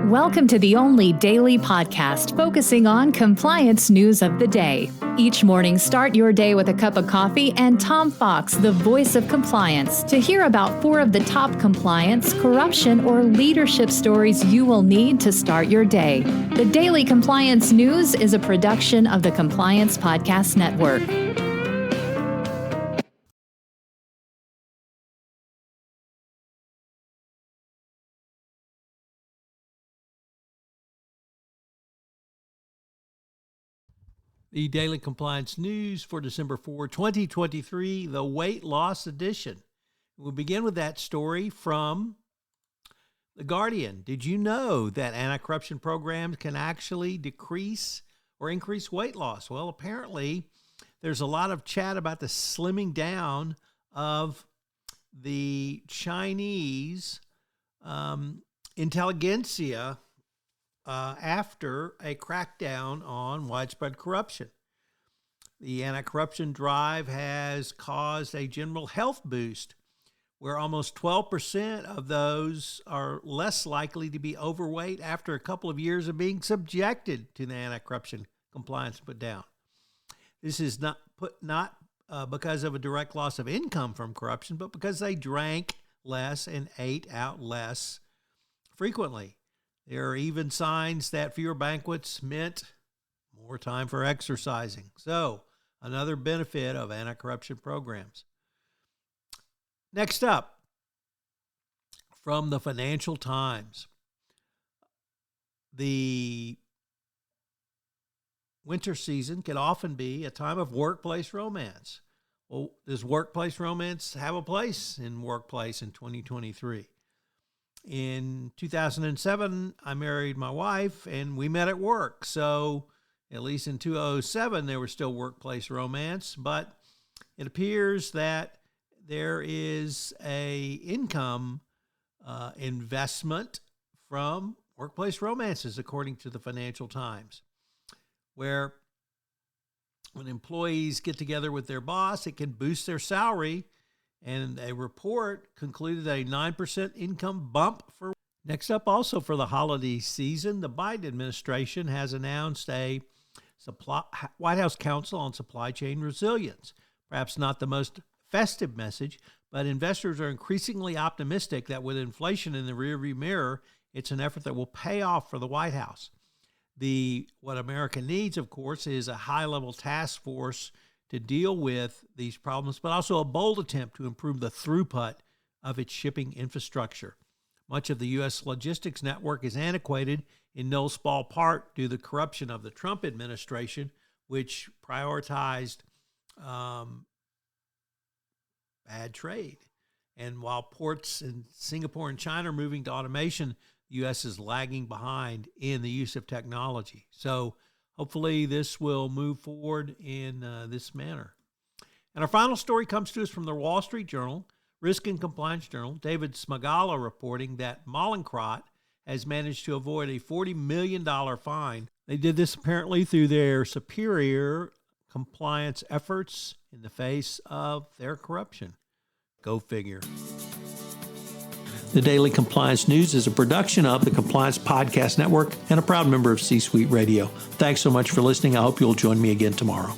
Welcome to the only daily podcast focusing on compliance news of the day. Each morning, start your day with a cup of coffee and Tom Fox, the voice of compliance, to hear about 4 of the top compliance, corruption, or leadership stories you will need to start your day. The Daily Compliance News is a production of the Compliance Podcast Network. The Daily Compliance News for December 4, 2023, the Weight Loss Edition. We'll begin with that story from The Guardian. Did you know that anti-corruption programs can actually decrease or increase weight loss? Well, apparently there's a lot of chat about the slimming down of the Chinese intelligentsia after a crackdown on widespread corruption. The anti-corruption drive has caused a general health boost, where almost 12% of those are less likely to be overweight after a couple of years of being subjected to the anti-corruption compliance put down. This is not because of a direct loss of income from corruption, but because they drank less and ate out less frequently. There are even signs that fewer banquets meant more time for exercising. So, another benefit of anti-corruption programs. Next up, from the Financial Times, the winter season can often be a time of workplace romance. Well, does workplace romance have a place in workplace in 2023? In 2007, I married my wife, and we met at work. So at least in 2007, there was still workplace romance. But it appears that there is a income investment from workplace romances, according to the Financial Times, where when employees get together with their boss, it can boost their salary. And a report concluded a 9% income bump for. Next up, also for the holiday season, the Biden administration has announced a White House Council on Supply Chain Resilience. Perhaps not the most festive message, but investors are increasingly optimistic that with inflation in the rearview mirror, it's an effort that will pay off for the White House. What America needs, of course, is a high-level task force to deal with these problems, but also a bold attempt to improve the throughput of its shipping infrastructure. Much of the U.S. logistics network is antiquated in no small part due to the corruption of the Trump administration, which prioritized bad trade. And while ports in Singapore and China are moving to automation, the U.S. is lagging behind in the use of technology. So hopefully this will move forward in this manner. And our final story comes to us from the Wall Street Journal, Risk and Compliance Journal. David Smagala reporting that Mallinckrodt has managed to avoid a $40 million fine. They did this apparently through their superior compliance efforts in the face of their corruption. Go figure. The Daily Compliance News is a production of the Compliance Podcast Network and a proud member of C-Suite Radio. Thanks so much for listening. I hope you'll join me again tomorrow.